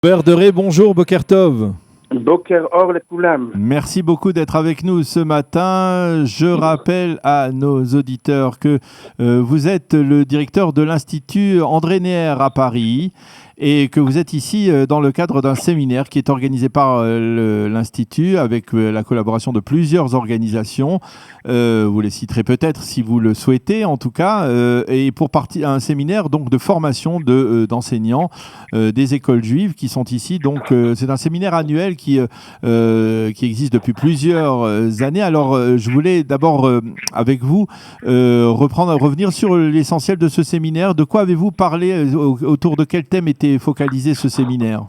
Berdere, bonjour, Boker Tov. Boker Or le Koulam. Merci beaucoup d'être avec nous ce matin. Je rappelle à nos auditeurs que vous êtes le directeur de l'Institut André Neher à Paris et que vous êtes ici dans le cadre d'un séminaire qui est organisé par l'Institut avec la collaboration de plusieurs organisations. Vous les citerez peut-être si vous le souhaitez en tout cas. Et pour un séminaire donc de formation d'enseignants des écoles juives qui sont ici. Donc c'est un séminaire annuel qui existe depuis plusieurs années. Alors je voulais d'abord avec vous revenir sur l'essentiel de ce séminaire. De quoi avez-vous parlé, autour de quel thème était focalisé ce séminaire?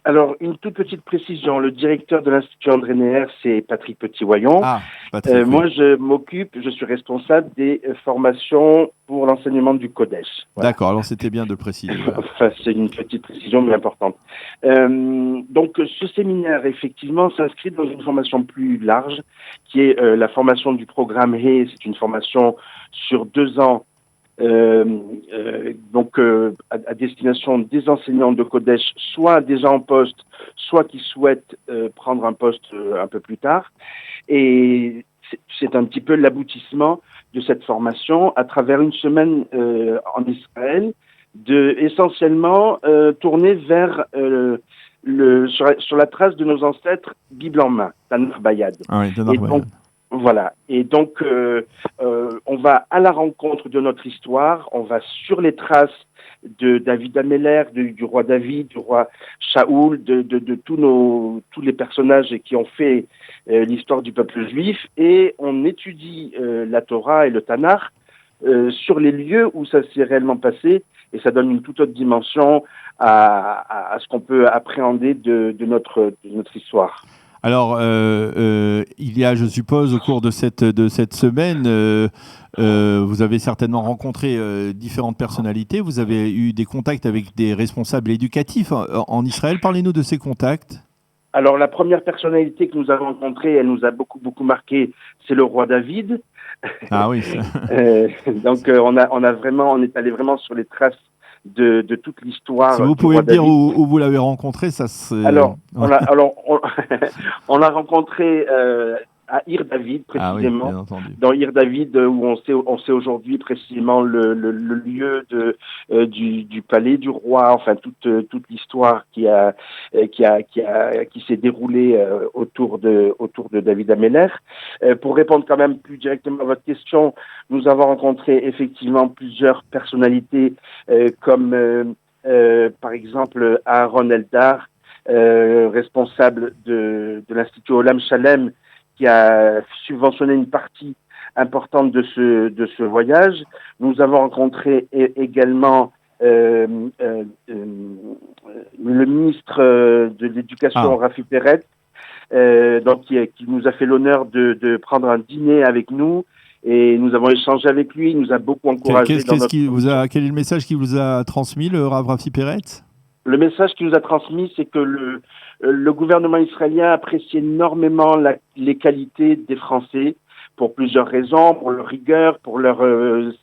Alors, une toute petite précision. Le directeur de l'Institut André Neher, c'est Patrick Petit-Voyon. Ah, Patrick, moi, je suis responsable des formations pour l'enseignement du Kodesh. Voilà. D'accord, alors c'était bien de le préciser. Voilà. Enfin, c'est une petite précision, mais importante. Donc, ce séminaire, effectivement, s'inscrit dans une formation plus large, qui est la formation du programme HE. C'est une formation sur 2 ans, à destination des enseignants de Kodesh, soit déjà en poste, soit qui souhaitent prendre un poste un peu plus tard. Et c'est un petit peu l'aboutissement de cette formation à travers une semaine en Israël, essentiellement tournée vers sur la trace de nos ancêtres, Bible en main, Tanakh Bayad. Ah oui, Tanakh Bayad. Voilà. Et donc, on va à la rencontre de notre histoire, on va sur les traces de David Améler, du roi David, du roi Shaoul, de tous les personnages qui ont fait l'histoire du peuple juif, et on étudie la Torah et le Tanakh sur les lieux où ça s'est réellement passé, et ça donne une toute autre dimension à ce qu'on peut appréhender de notre histoire. Alors, il y a, je suppose, au cours de cette semaine, vous avez certainement rencontré différentes personnalités. Vous avez eu des contacts avec des responsables éducatifs en Israël. Parlez-nous de ces contacts. Alors, la première personnalité que nous avons rencontrée, elle nous a beaucoup marqué, c'est le roi David. Ah oui. Donc, on est allé vraiment sur les traces de toute l'histoire. Si vous pouvez me dire où vous l'avez rencontré, ça se... Alors, on l'a rencontré à Ir David, précisément. Ah oui, dans Ir David, où on sait aujourd'hui précisément le lieu du palais du roi, enfin toute l'histoire qui s'est déroulée autour de David Améler. Pour répondre quand même plus directement à votre question, nous avons rencontré effectivement plusieurs personnalités comme par exemple Aaron Eldar, responsable de l'Institut Olam Shalem, qui a subventionné une partie importante de ce voyage. Nous avons rencontré également le ministre de l'Éducation, Rafi Peretz, qui nous a fait l'honneur de prendre un dîner avec nous. Et nous avons échangé avec lui, il nous a beaucoup encouragé. Quel est le message qu'il vous a transmis, le Rav Rafi Peretz? Le message qu'il nous a transmis, c'est que le gouvernement israélien apprécie énormément les qualités des Français pour plusieurs raisons, pour leur rigueur, pour leur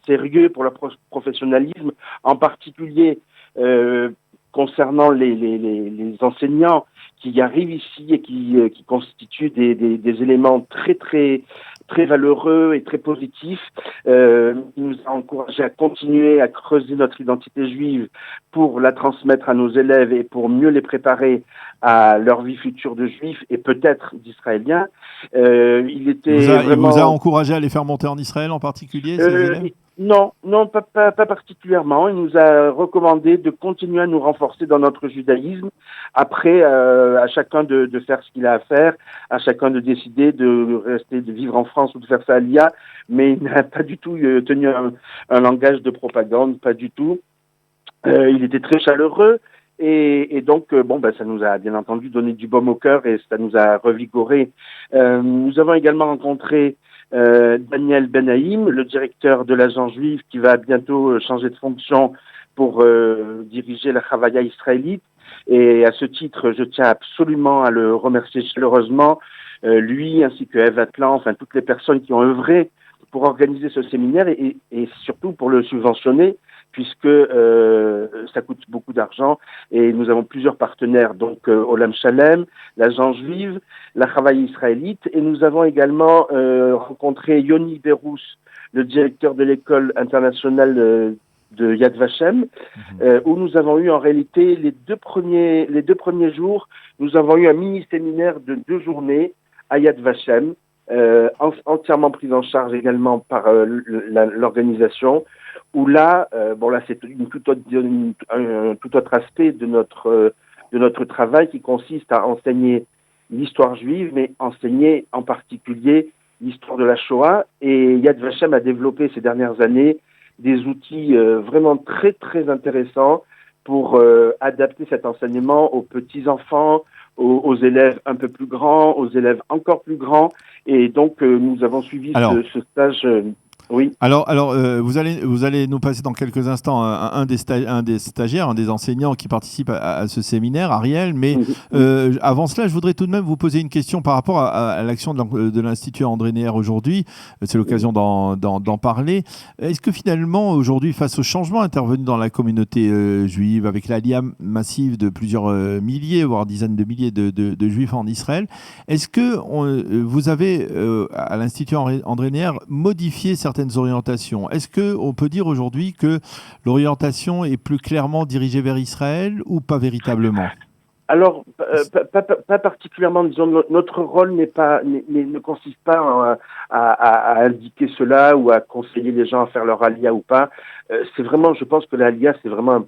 sérieux, pour leur professionnalisme, en particulier concernant les enseignants qui arrivent ici et qui constituent des éléments très très valeureux et très positifs. Il nous a encouragé à continuer à creuser notre identité juive pour la transmettre à nos élèves et pour mieux les préparer à leur vie future de juifs et peut-être d'israéliens. Il vous a encouragé à les faire monter en Israël en particulier, ces élèves? Non, pas particulièrement. Il nous a recommandé de continuer à nous renforcer dans notre judaïsme. Après, à chacun de faire ce qu'il a à faire, à chacun de décider de vivre en France ou de faire ça à l'IA, mais il n'a pas du tout tenu un langage de propagande, pas du tout. Il était très chaleureux. Et donc, ça nous a bien entendu donné du baume au cœur et ça nous a revigoré. Nous avons également rencontré Daniel Benaïm, le directeur de l'agence juive qui va bientôt changer de fonction pour diriger la Chavaya israélite. Et à ce titre, je tiens absolument à le remercier chaleureusement, lui ainsi que Eve Atlan, enfin toutes les personnes qui ont œuvré pour organiser ce séminaire et surtout pour le subventionner. puisque ça coûte beaucoup d'argent et nous avons plusieurs partenaires, donc Olam Shalem, l'agence juive, la Travail israélite, et nous avons également rencontré Yoni Berous, le directeur de l'école internationale de Yad Vashem, où nous avons eu en réalité les deux premiers jours, nous avons eu un mini-séminaire de 2 journées à Yad Vashem, entièrement pris en charge également par l'organisation, où là, c'est un tout autre aspect de notre travail qui consiste à enseigner l'histoire juive, mais enseigner en particulier l'histoire de la Shoah. Et Yad Vashem a développé ces dernières années des outils vraiment très très intéressants pour adapter cet enseignement aux petits-enfants, aux élèves un peu plus grands, aux élèves encore plus grands. Et donc, nous avons suivi ce stage. Oui. Alors, vous allez nous passer dans quelques instants un des stagiaires, un des enseignants qui participe à ce séminaire, Ariel. Mais avant cela, je voudrais tout de même vous poser une question par rapport à l'action de l'Institut André Neher aujourd'hui. C'est l'occasion d'en parler. Est-ce que finalement, aujourd'hui, face au changement intervenu dans la communauté juive, avec l'aliyah massive de plusieurs milliers, voire dizaines de milliers de juifs en Israël, est-ce que vous avez, à l'Institut André Neher, modifié certaines orientations? Est-ce qu'on peut dire aujourd'hui que l'orientation est plus clairement dirigée vers Israël ou pas véritablement? Alors, pas particulièrement. Disons, notre rôle ne consiste pas à indiquer cela ou à conseiller les gens à faire leur aliyah ou pas. C'est vraiment, je pense que l'aliyah, c'est vraiment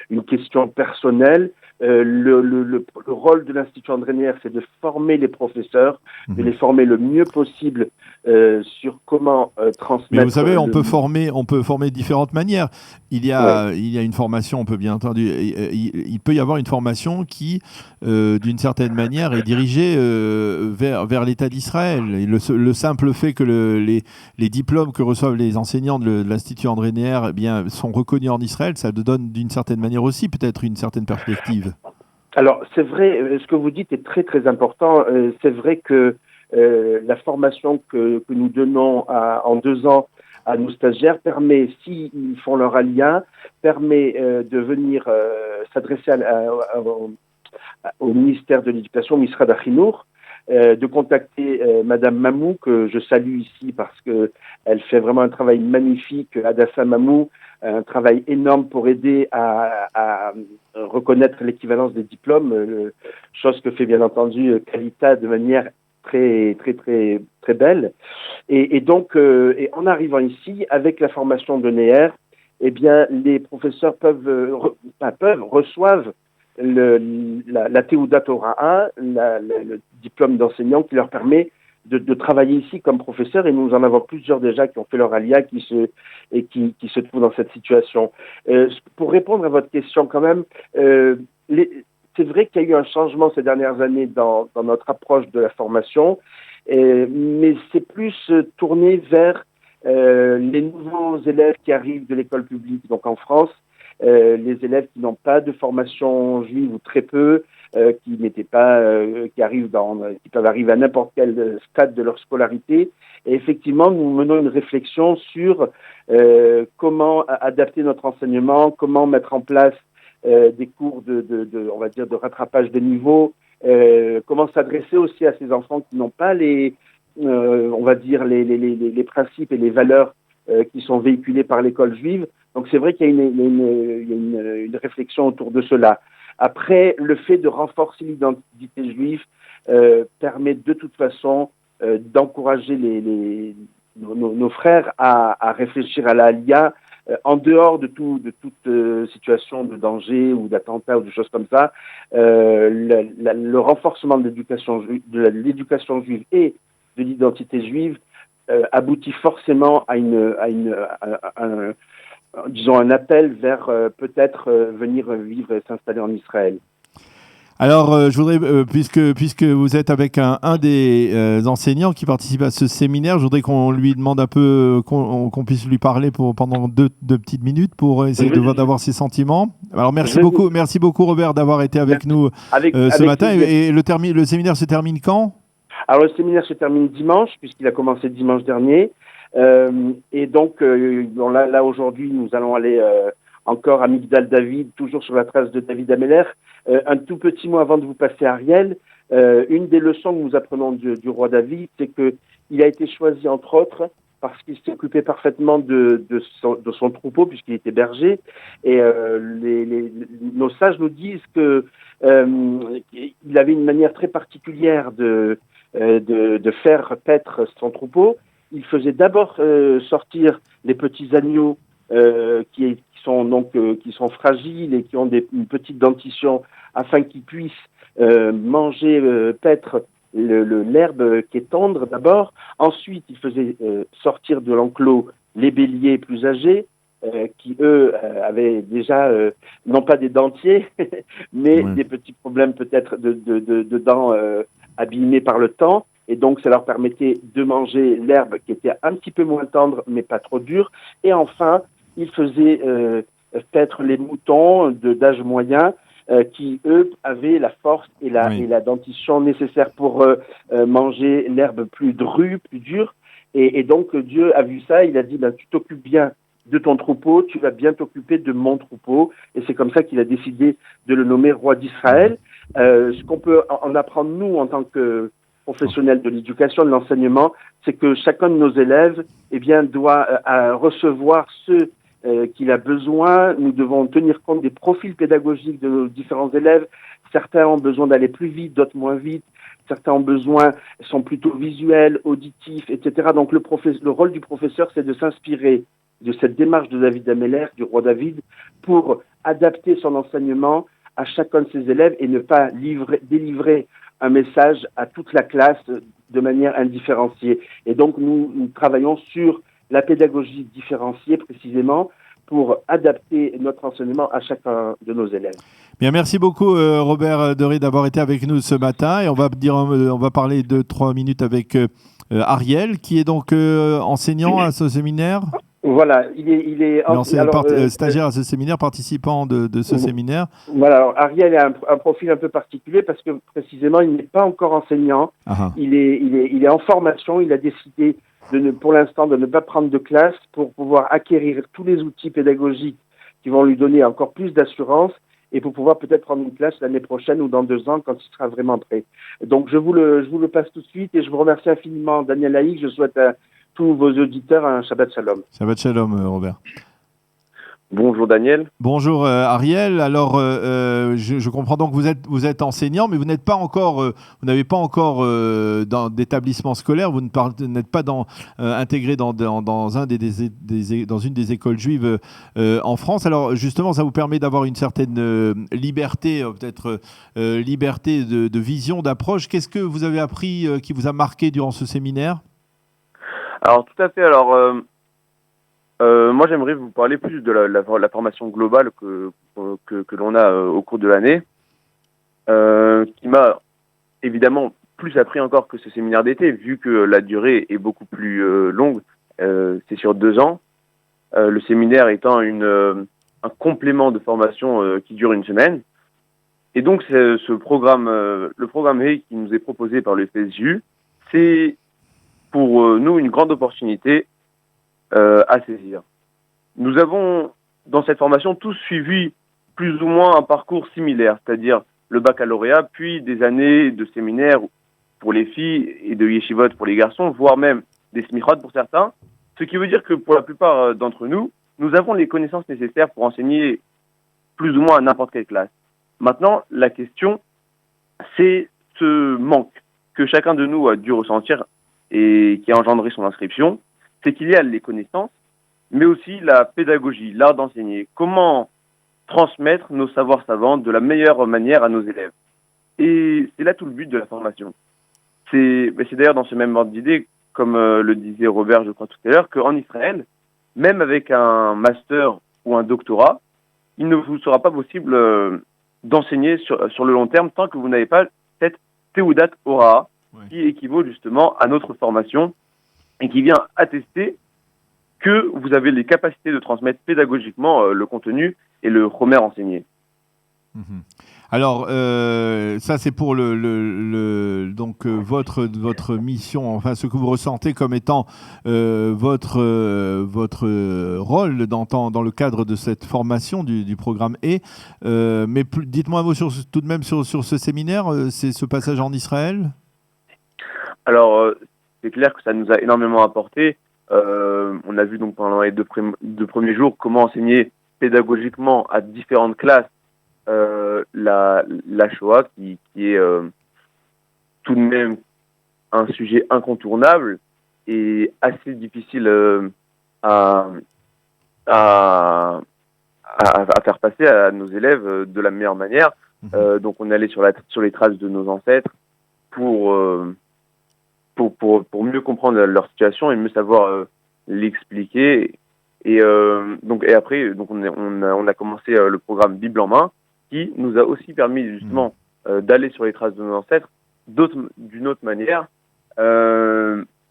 une question personnelle. Le rôle de l'Institut André Neher, c'est de former les professeurs, de les former le mieux possible sur comment transmettre. Mais vous savez, on peut former de différentes manières. Il y a une formation, on peut bien entendu, il peut y avoir une formation qui, d'une certaine manière, est dirigée vers l'État d'Israël. Et le simple fait que les diplômes que reçoivent les enseignants de l'Institut André Neher sont reconnus en Israël, ça donne d'une certaine manière aussi peut-être une certaine perspective. Alors, c'est vrai, ce que vous dites est très très important. C'est vrai que la formation que nous donnons en 2 ans à nos stagiaires permet, s'ils font leur aliyah, permet de venir s'adresser au ministère de l'Éducation, au Misrad HaChinour, de contacter Madame Mamou, que je salue ici parce que elle fait vraiment un travail magnifique, Adassa Mamou, un travail énorme pour aider à reconnaître l'équivalence des diplômes, chose que fait bien entendu Kalita de manière très très très très belle. Et donc, en arrivant ici, avec la formation de Neher, eh bien, les professeurs reçoivent la Teudat Hora'a, le diplôme d'enseignant qui leur permet de travailler ici comme professeur, et nous en avons plusieurs déjà qui ont fait leur aliyah qui se trouvent dans cette situation. Pour répondre à votre question quand même, c'est vrai qu'il y a eu un changement ces dernières années dans notre approche de la formation, mais c'est plus tourné vers les nouveaux élèves qui arrivent de l'école publique, donc en France, les élèves qui n'ont pas de formation juive ou très peu, qui peuvent arriver à n'importe quel stade de leur scolarité. Et effectivement, nous menons une réflexion sur comment adapter notre enseignement, comment mettre en place des cours on va dire, de rattrapage de niveau, comment s'adresser aussi à ces enfants qui n'ont pas on va dire, les principes et les valeurs qui sont véhiculés par l'école juive. Donc c'est vrai qu'il y a une réflexion autour de cela. Après, le fait de renforcer l'identité juive permet de toute façon d'encourager nos frères à réfléchir à la aliyah en dehors de toute situation de danger ou d'attentat ou de choses comme ça. Le renforcement de l'éducation juive et de l'identité juive aboutit forcément à un appel vers peut-être venir vivre et s'installer en Israël. Alors, je voudrais, puisque vous êtes avec un des enseignants qui participe à ce séminaire, je voudrais qu'on lui demande un peu, qu'on puisse lui parler pendant deux petites minutes pour essayer d'avoir ses sentiments. Alors, merci beaucoup Robert d'avoir été avec nous ce matin. Et le séminaire se termine quand ? Alors, le séminaire se termine dimanche, puisqu'il a commencé dimanche dernier. Et donc, bon, là aujourd'hui, nous allons aller encore à Migdal David, toujours sur la trace de David Ameller. Un tout petit mot avant de vous passer à Ariel. Une des leçons que nous apprenons du roi David, c'est qu'il a été choisi, entre autres, parce qu'il s'occupait parfaitement de son troupeau, puisqu'il était berger. Et nos sages nous disent que il avait une manière très particulière de faire paître son troupeau. Il faisait d'abord sortir les petits agneaux qui sont fragiles et qui ont une petite dentition, afin qu'ils puissent manger, paître l'herbe qui est tendre d'abord. Ensuite, il faisait sortir de l'enclos les béliers plus âgés, qui eux avaient déjà non pas des dentiers, mais des petits problèmes peut-être de dents abîmées par le temps. Et donc, ça leur permettait de manger l'herbe qui était un petit peu moins tendre, mais pas trop dure. Et enfin, il faisait paître les moutons d'âge moyen, qui, eux, avaient la force et la dentition nécessaire pour manger l'herbe plus drue, plus dure. Et donc, Dieu a vu ça, il a dit, tu t'occupes bien de ton troupeau, tu vas bien t'occuper de mon troupeau. Et c'est comme ça qu'il a décidé de le nommer roi d'Israël. Ce qu'on peut en apprendre, nous, en tant que professionnels de l'éducation, de l'enseignement, c'est que chacun de nos élèves doit recevoir ceux qu'il a besoin. Nous devons tenir compte des profils pédagogiques de nos différents élèves. Certains ont besoin d'aller plus vite, d'autres moins vite. Certains sont plutôt visuels, auditifs, etc. Donc le rôle du professeur, c'est de s'inspirer de cette démarche de David Ameller, du roi David, pour adapter son enseignement à chacun de ses élèves et ne pas délivrer un message à toute la classe de manière indifférenciée. Et donc nous travaillons sur la pédagogie différenciée précisément pour adapter notre enseignement à chacun de nos élèves. Bien, merci beaucoup Robert Derry d'avoir été avec nous ce matin, et on va parler 2-3 minutes avec Ariel, qui est donc enseignant à ce séminaire. Voilà, il est stagiaire à ce séminaire, participant de ce séminaire. Voilà, alors Ariel a un profil un peu particulier parce que précisément il n'est pas encore enseignant. Il est en formation. Il a décidé pour l'instant de ne pas prendre de classe pour pouvoir acquérir tous les outils pédagogiques qui vont lui donner encore plus d'assurance et pour pouvoir peut-être prendre une classe l'année prochaine ou dans 2 ans quand il sera vraiment prêt. Donc je vous le passe tout de suite et je vous remercie infiniment, Daniel Laïc. Je souhaite à tous vos auditeurs un Shabbat Shalom. Shabbat Shalom, Robert. Bonjour Daniel. Bonjour Ariel. Alors, je comprends donc que vous êtes enseignant, mais vous n'êtes pas encore, vous n'avez pas encore d'établissement scolaire. Vous n'êtes pas intégré dans une des écoles juives en France. Alors, justement, ça vous permet d'avoir une certaine liberté, peut-être liberté de vision, d'approche. Qu'est-ce que vous avez appris qui vous a marqué durant ce séminaire ? Alors, tout à fait. Alors, moi, j'aimerais vous parler plus de la formation globale que l'on a au cours de l'année, qui m'a évidemment plus appris encore que ce séminaire d'été, vu que la durée est beaucoup plus longue. C'est sur 2 ans. Le séminaire étant un complément de formation qui dure 1 semaine. Et donc, le programme Hey qui nous est proposé par le FSJU, c'est pour nous une grande opportunité à saisir. Nous avons, dans cette formation, tous suivi plus ou moins un parcours similaire, c'est-à-dire le baccalauréat, puis des années de séminaire pour les filles et de yeshivot pour les garçons, voire même des smichot pour certains, ce qui veut dire que pour la plupart d'entre nous, nous avons les connaissances nécessaires pour enseigner plus ou moins à n'importe quelle classe. Maintenant, la question, c'est ce manque que chacun de nous a dû ressentir et qui a engendré son inscription. C'est qu'il y a les connaissances, mais aussi la pédagogie, l'art d'enseigner. Comment transmettre nos savoirs savants de la meilleure manière à nos élèves. Et c'est là tout le but de la formation. C'est d'ailleurs dans ce même ordre d'idée, comme le disait Robert, je crois tout à l'heure, qu'en Israël, même avec un master ou un doctorat, il ne vous sera pas possible d'enseigner sur le long terme tant que vous n'avez pas cette Teudat Hora, qui équivaut justement à notre formation et qui vient attester que vous avez les capacités de transmettre pédagogiquement le contenu et le chomer enseigné. Alors, ça c'est pour donc votre mission, enfin ce que vous ressentez comme étant votre rôle dans le cadre de cette formation du programme E. Mais dites-moi un mot tout de même sur ce séminaire, c'est ce passage en Israël. Alors, c'est clair que ça nous a énormément apporté. On a vu donc pendant les deux premiers jours comment enseigner pédagogiquement à différentes classes la Shoah, qui est tout de même un sujet incontournable et assez difficile à faire passer à nos élèves de la meilleure manière. Donc on est allé sur les traces de nos ancêtres pour mieux comprendre leur situation et mieux savoir l'expliquer. Et après, on a commencé le programme Bible en main, qui nous a aussi permis justement d'aller sur les traces de nos ancêtres d'une autre manière, où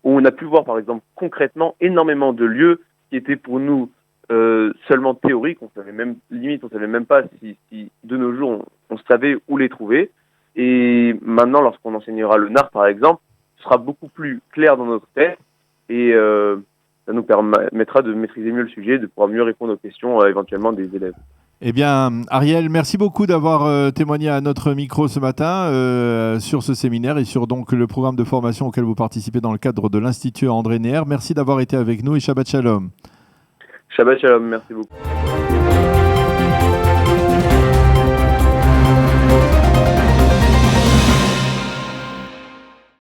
on a pu voir par exemple concrètement énormément de lieux qui étaient pour nous seulement théoriques. On savait même pas si de nos jours on savait où les trouver. Et maintenant, lorsqu'on enseignera le NAR par exemple, ce sera beaucoup plus clair dans notre tête et ça nous permettra de maîtriser mieux le sujet, de pouvoir mieux répondre aux questions éventuellement des élèves. Eh bien, Ariel, merci beaucoup d'avoir témoigné à notre micro ce matin sur ce séminaire et sur donc le programme de formation auquel vous participez dans le cadre de l'Institut André Neher. Merci d'avoir été avec nous et Shabbat Shalom. Shabbat Shalom, merci beaucoup.